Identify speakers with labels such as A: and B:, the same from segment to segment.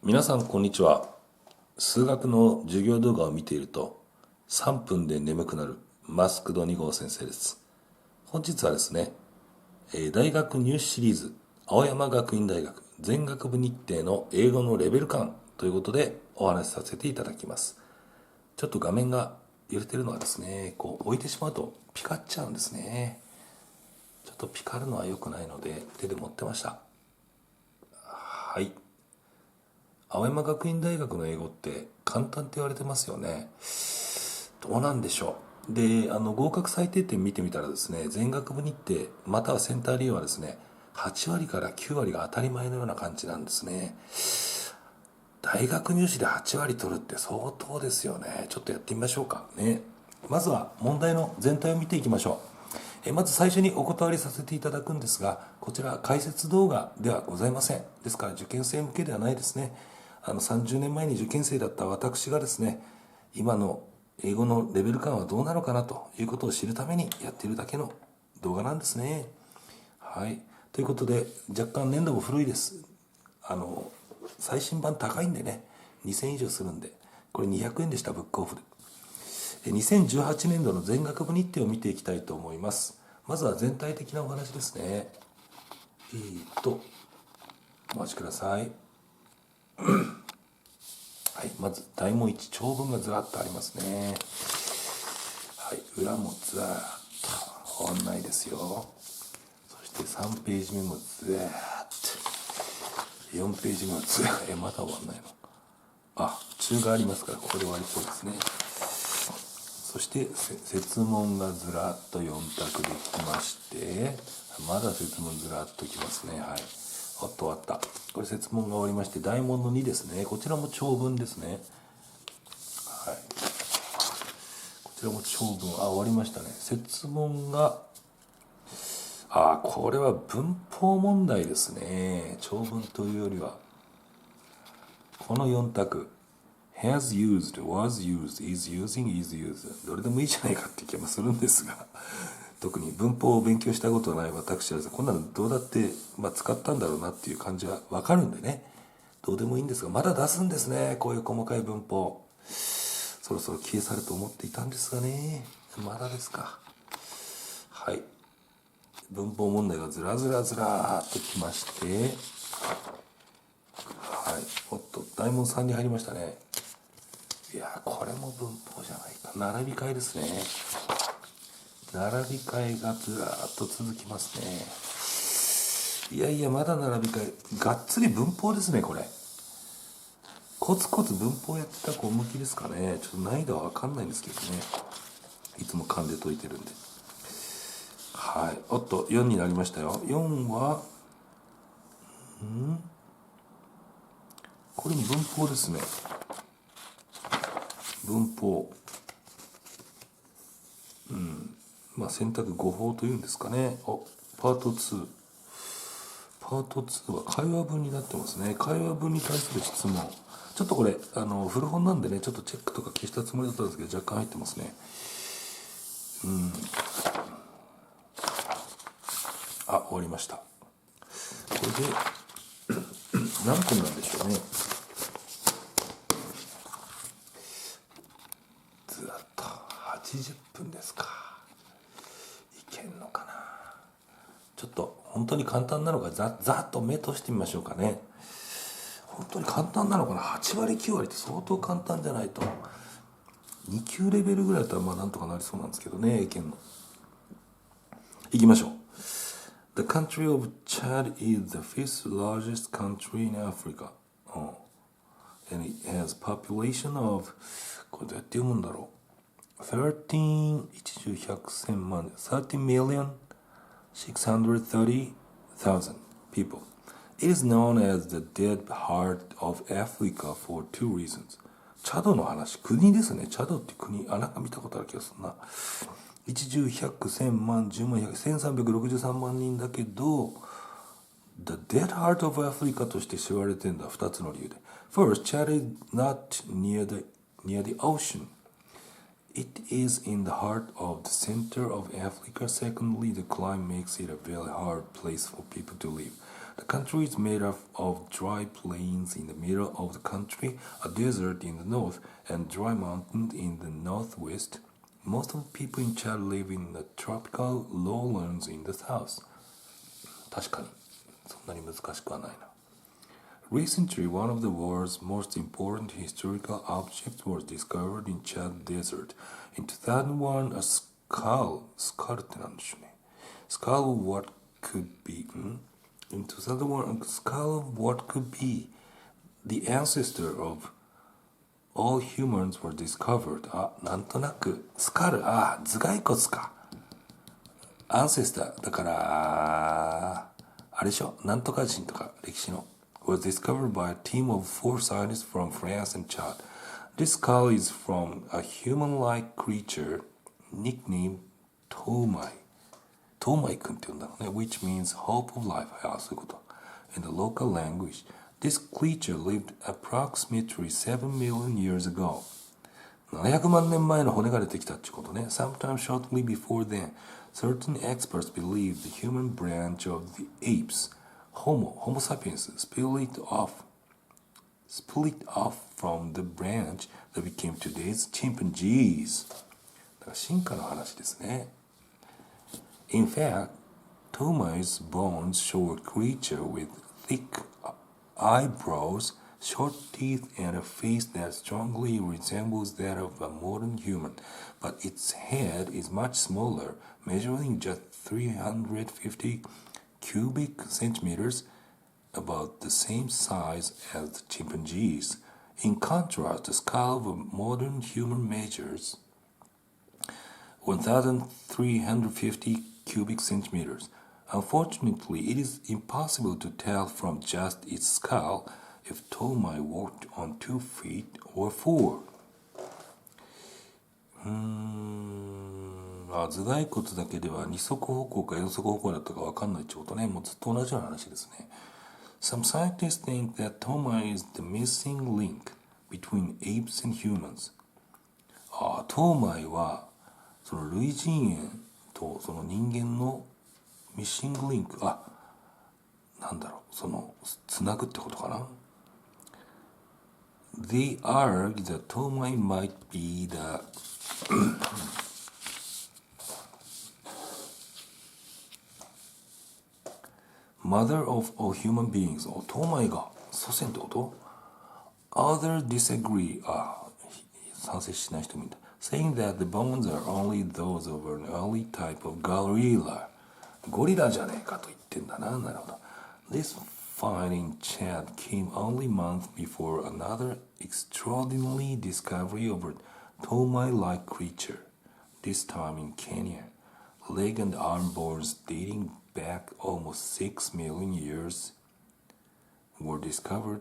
A: 皆さんこんにちは。数学の授業動画を見ていると3分で眠くなるマスクド2号先生です。本日はですね、大学入試シリーズ青山学院大学全学部日程の英語のレベル感ということでお話しさせていただきます。ちょっと画面が揺れてるのはですね、置いてしまうとピカっちゃうんですね。ちょっとピカるのは良くないので手で持ってました。はい。青山学院大学の英語って簡単って言われてますよね。どうなんでしょう。で、合格最低点見てみたらですね、全学部日程またはセンター利用はですね、8割から9割が当たり前のような感じなんですね。大学入試で8割取るって相当ですよね。ちょっとやってみましょうかね。まずは問題の全体を見ていきましょう。まず最初にお断りさせていただくんですが、こちら解説動画ではございません。ですから受験生向けではないですね。30年前に受験生だった私がですね、今の英語のレベル感はどうなのかなということを知るためにやっているだけの動画なんですね。はい。ということで、若干年度も古いです。最新版高いんでね、2000円以上するんで、これ200円でした、ブックオフで。2018年度の全学部日程を見ていきたいと思います。まずは全体的なお話ですね。お待ちください。はい、まず題目1、長文がずらっとありますね。はい、裏もずらっと終わんないですよ。そして3ページ目もずらっと、4ページ目もずらっと、まだ終わんないの。中がありますから、ここで終わりそうですね。そして設問がずらっと4択できまして、まだ設問ずらっときますね。はい。おっと終わった。これ設問が終わりまして、題問の2ですね。こちらも長文ですね。はい。こちらも長文、終わりましたね。設問が、これは文法問題ですね。長文というよりは。この4択。has used, was used, is using, is used どれでもいいじゃないかって気もするんですが特に文法を勉強したことない私はですね、こんなのどうだって、使ったんだろうなっていう感じはわかるんでね、どうでもいいんですが、まだ出すんですね、こういう細かい文法。そろそろ消え去ると思っていたんですがね、まだですか。はい。文法問題がずらずらずらーっときまして、はい。おっと、大問3に入りましたね。いやこれも文法じゃないか。並び替えですね。並び替えがずらーっと続きますね。いやまだ並び替え。がっつり文法ですね、これ。コツコツ文法やってた子向きですかね。ちょっと難易度は分かんないんですけどね。いつも勘で解いてるんで。はい。おっと、4になりましたよ。4は、これも文法ですね。文法。選択誤法というんですかね。パート2。パート2は会話文になってますね。会話文に対する質問。ちょっとこれ、古本なんでね、ちょっとチェックとか消したつもりだったんですけど、若干入ってますね。終わりました。これで、何分なんでしょうね。ずっと80分ですか。いけんのかな。ちょっと本当に簡単なのか、ざっと目閉してみましょうかね。本当に簡単なのかな。8割9割って相当簡単じゃないと。2級レベルぐらいだったらなんとかなりそうなんですけどね、英検の。いきましょう。The country of Chad is the fifth largest country in Africa. And it has population of これどうやって読むんだろう。13 1 1 0 0 万13 million 630,000 people. It is known as the dead heart of Africa for two reasons. チャドの話、国ですね。チャドって国、なんか見たことある気がするな。一十百千万十万百1363万人だけど、The Dead Heart of Africa として知られてるんだ。2つの理由で。First, Chad is not near the ocean. It is in the heart of the center of Africa. Secondly, the climate makes it a very hard place for people to live. The country is made up of dry plains in the middle of the country, a desert in the north, and dry mountains in the northwest. Most of the people in Chad live in the tropical lowlands in the south. 確かに、そんなに難しくはないな。Recently, one of the world's most important historical objects was discovered in Chad Desert. In 2001, a skull ってなんでしょうね。Skull of what could be, In 2001, a skull of what could be the ancestor of all humans were discovered. なんとなく、スカル、頭蓋骨か。アンセスター、だから、あれでしょ、なんとか人とか、歴史の。was discovered by a team of 4 scientists from France and Chad. This skull is from a human-like creature nicknamed Tomai. Tomai 君って呼んだのね、which means hope of life. そういうこと。In the local language, this creature lived approximately 7 million years ago. 700万年前の骨が出てきたってことね。Sometime shortly before then, certain experts believe the human branch of the apes,Homo sapiens split off from the branch that became today's chimpanzees. だから進化の話ですね。In fact, Tomai's bones show a creature with thick eyebrows, short teeth, and a face that strongly resembles that of a modern human, but its head is much smaller, measuring just 350 cubic centimeters, about the same size as the chimpanzees. In contrast, the skull of a modern human measures 1,350 cubic centimeters. Unfortunately, it is impossible to tell from just its skull if Tomai walked on 2 feet or 4. 頭蓋骨だけでは二足歩行か四足歩行だったか分かんないってことね。もうずっと同じような話ですね。Some scientists think that Tomai is the missing link between apes and humans. トーマイはその類人猿とその人間のミッシングリンク、なんだろう、そのつなぐってことかな。They argue that Tomai might be the mother of all human beings. トーマイが祖先ってこと？ Others disagree. 賛成しない人もいた。Saying that the bones are only those of an early type of gorilla. ゴリラじゃねえかと言ってんだな。なるほど。This find in Chad came only months before another extraordinary discovery of a Tomai-like creature, this time in Kenya. Leg and arm bones dating back almost 6 million years were discovered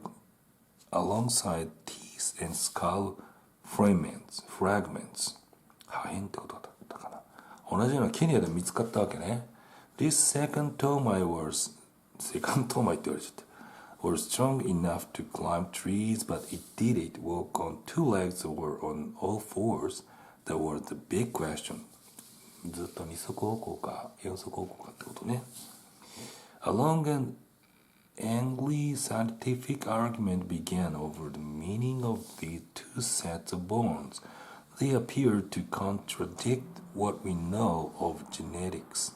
A: alongside teeth and skull fragments. 破片ってことだったかな。同じようなケニアで見つかったわけね。This second Tomai って言われちゃった。were strong enough to climb trees, but it did it walk on 2 legs or on all 4s? That was the big question. ずっと二足歩行か四足歩行かってことね。A long and angry scientific argument began over the meaning of these 2 sets of bones. They appeared to contradict what we know of genetics.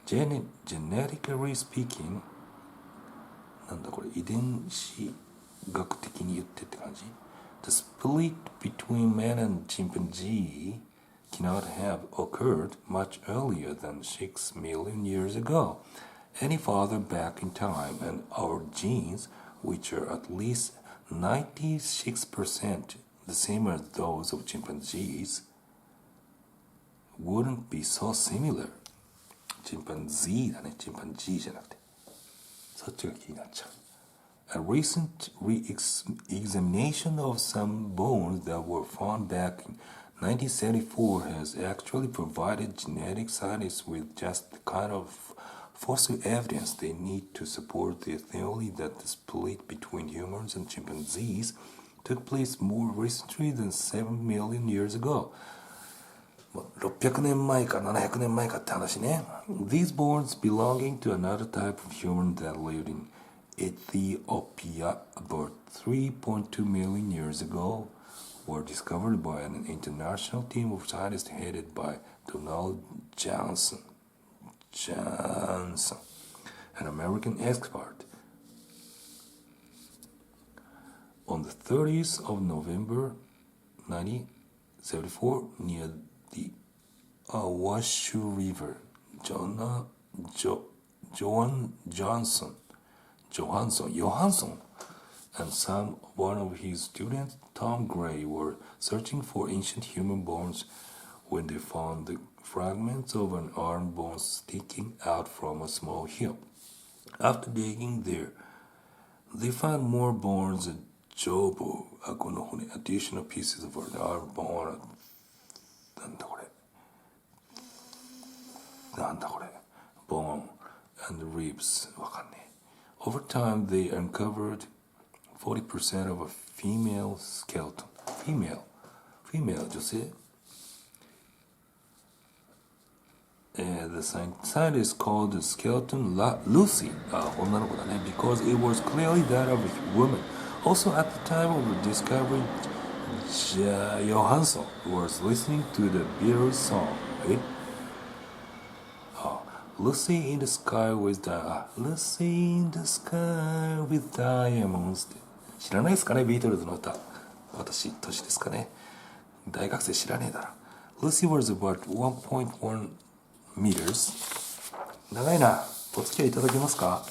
A: Genetically speaking, なんだこれ、遺伝子学的に言ってって感じ？ The split between man and chimpanzee cannot have occurred much earlier than 6 million years ago, any farther back in time, and our genes, which are at least 96% the same as those of chimpanzees, wouldn't be so similar. チンパンジーだね、チンパンジーじゃなくて。そっちが気になっちゃう。A recent re-examination of some bones that were found back in 1974 has actually provided genetic scientists with just the kind of fossil evidence they need to support their theory that the split between humans and chimpanzees took place more recently than 7 million years ago. 600年前か700年前かって話ね。These bones belonging to another type of human that lived in Ethiopia about 3.2 million years ago were discovered by an international team of scientists headed by Donald Johnson, an American expert. On the 30th of November 1974, near the Washoe River, Johansson, and one of his students, Tom Gray, were searching for ancient human bones when they found the fragments of an arm bone sticking out from a small hill. After digging there, they found more bones and additional pieces of an arm bone. なんだこれ bone and ribs わかんねえ Over time they uncovered 40% of a female skeleton female 女性 The scientists called the skeleton Lucy 女の子だね because it was clearly that of a woman. Also at the time of the discovery, Johansson was listening to the Beatles song. Lucy in the sky with Lucy in the sky with diamonds 知らないですかねビートルズの歌私年ですかね大学生知らねえだろ Lucy was about 1.1 meters 長いなお付き合いいただけますか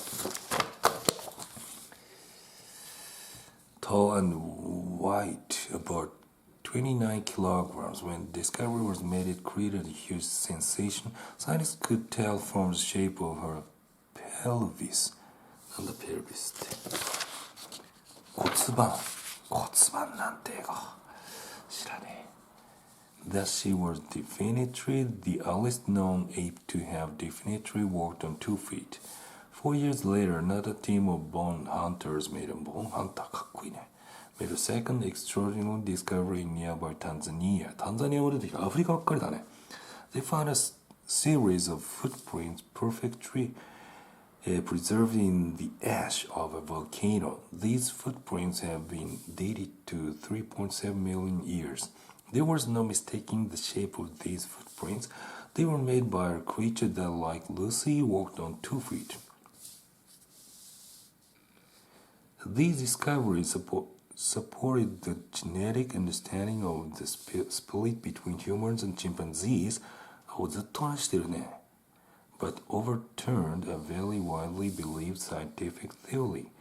A: Tall and white about 29 kilograms. When discovery was made, it created a huge sensation. Scientists could tell from the shape of her pelvis. なんだ pelvis って骨盤なんて英語知らねえ That she was definitely the earliest known ape to have definitely walked on 2 feet. 4 years later, another team of bone hunters made a bone hunter かっこいいねmade a second extraordinary discovery in nearby Tanzania. タンザニアも出てきた。アフリカばっかりだね。They found a series of footprints perfectly preserved in the ash of a volcano. These footprints have been dated to 3.7 million years. There was no mistaking the shape of these footprints. They were made by a creature that, like Lucy, walked on 2 feet. These discoveries supported the genetic understanding of the split between humans and chimpanzees ずっと話してるね but overturned a very widely believed scientific theory.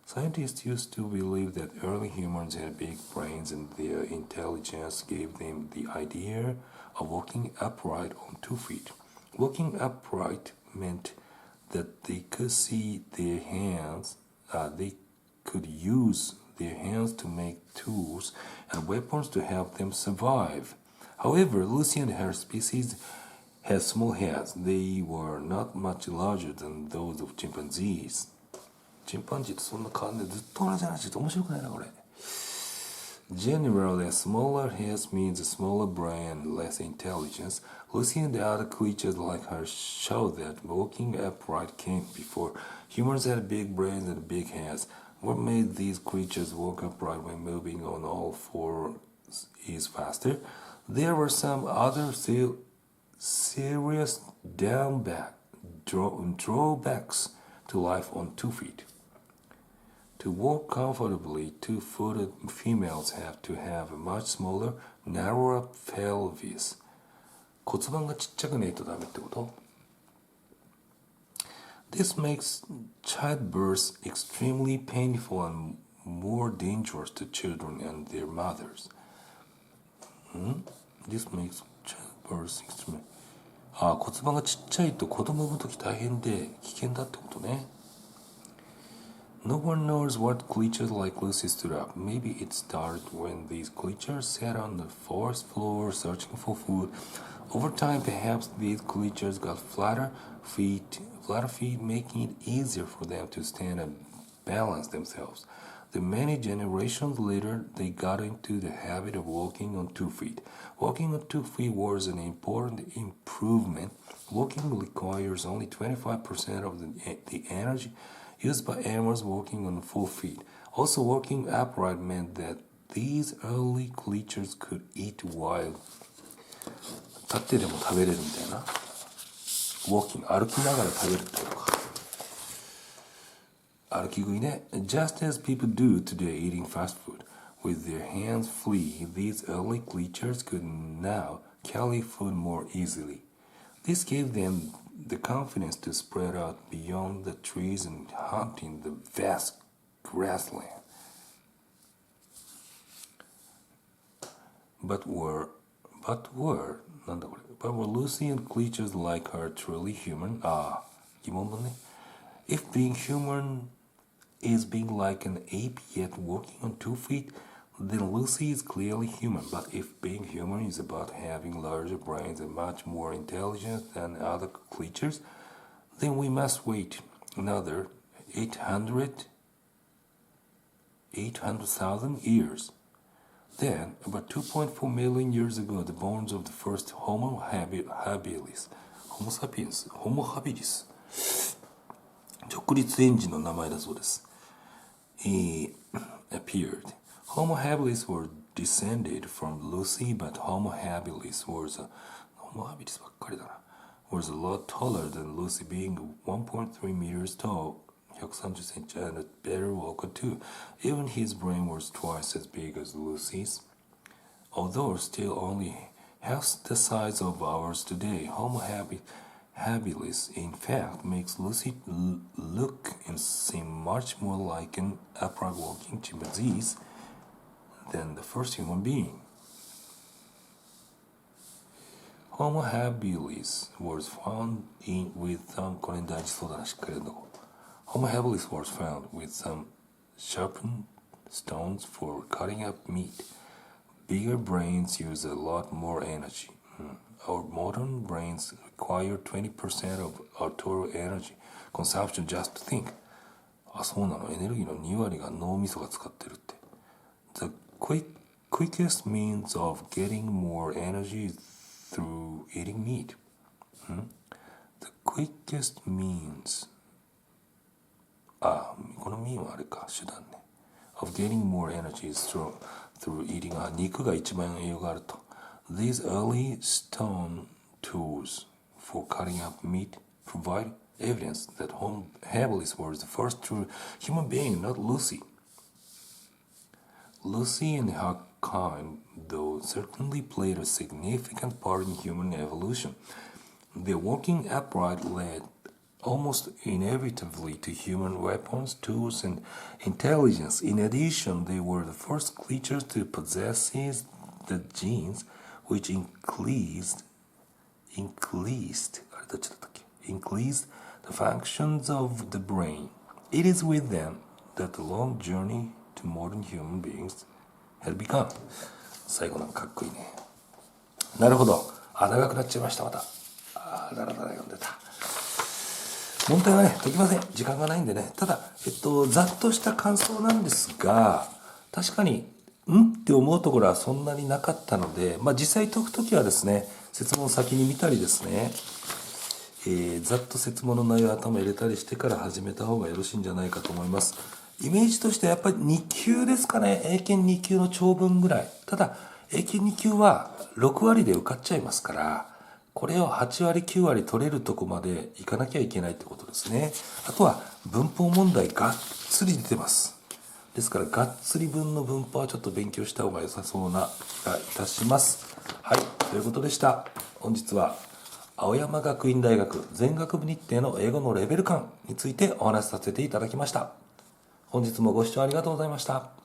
A: Scientists used to believe that early humans had big brains and their intelligence gave them the idea of walking upright on 2 feet. Walking upright meant that they could see their hands, they could use their hands to make tools and weapons to help them survive. However, Lucy and her species had small heads. They were not much larger than those of chimpanzees. チンパンジーとそんな変わんねえ。ずっと同じ話で面白くないなこれ。Generally, a smaller head means a smaller brain and less intelligence. Lucy and the other creatures like her show that walking upright came before humans had big brains and big heads. What made these creatures walk upright when moving on all fours is faster? There were some other serious drawbacks to life on 2 feet. To walk comfortably, 2-footed females have to have a much smaller, narrower pelvis. 骨盤がちっちゃくねえとダメってこと? This makes childbirth extremely painful and more dangerous to children and their mothers. This makes childbirth extremely... 骨盤がちっちゃいと子供産むとき大変で危険だってことね。No one knows what creatures like Lucy stood up. Maybe it started when these creatures sat on the forest floor searching for food. Over time, perhaps these creatures got flatter feet, making it easier for them to stand and balance themselves. Then many generations later, they got into the habit of walking on 2 feet. Walking on 2 feet was an important improvement. Walking requires only 25% of the energy used by animals walking on 4 feet. Also, walking upright meant that these early creatures could eat wild. 立ってでも食べれるみたいな。ウォーキング、歩きながら食べるってことか。歩き食いね。Just as people do today eating fast food. With their hands free, these early creatures could now carry food more easily. This gave them the confidence to spread out beyond the trees and hunt in the vast grassland. But were Lucy and creatures like her truly human? 疑問だね。If being human is being like an ape yet walking on 2 feet, then Lucy is clearly human. But if being human is about having larger brains and much more intelligence than other creatures, then we must wait another 800,000 years. Then, about 2.4 million years ago, the bones of the first Homo habilis, Homo sapiens, Homo habilis, 直立園児の名前だそうです。appeared. Homo habilis were descended from Lucy, but Homo habilis was a lot taller than Lucy, being 1.3 meters tall, 130 センチ, and a better walker too. Even his brain was twice as big as Lucy's. Although still only half the size of ours today, Homo habilis in fact makes Lucy look and seem much more like an upright walking chimpanzee than the first human being. Homo habilis was found with some これに大事そうだな、しっかりやるの。Homo habilis was found with some sharpened stones for cutting up meat. Bigger brains use a lot more energy. Our modern brains require 20% of our total energy consumption just to think. そうなの。エネルギーの2割が脳みそが使ってるって。The quickest means of getting more energy is through eating meat. The quickest means この mean はあれか、手段ね。Of getting more energy is through eating. 肉が一番栄養があると。These early stone tools for cutting up meat provide evidence that Homo habilis was the first true human being, not Lucy. Lucy and her kind, though, certainly played a significant part in human evolution. Their walking upright led almost inevitably to human weapons, tools, and intelligence. In addition, they were the first creatures to possess the genes which increased the functions of the brain. It is with them that the long journey to modern human beings had begun. 最後なんかかっこいいね。なるほど。長くなっちゃいました、また。だらだら読んでた。問題はね、解きません。時間がないんでね。ただ、ざっとした感想なんですが、確かに、って思うところはそんなになかったので、実際解くときはですね、設問を先に見たりですね、ざっと設問の内容を頭入れたりしてから始めた方がよろしいんじゃないかと思います。イメージとしてはやっぱり2級ですかね。英検2級の長文ぐらい。ただ、英検2級は6割で受かっちゃいますから、これを8割9割取れるとこまでいかなきゃいけないってことですね。あとは文法問題がっつり出てます。ですからがっつり文の文法はちょっと勉強した方が良さそうな気がいたします。はい、ということでした。本日は青山学院大学全学部日程の英語のレベル感についてお話しさせていただきました。本日もご視聴ありがとうございました。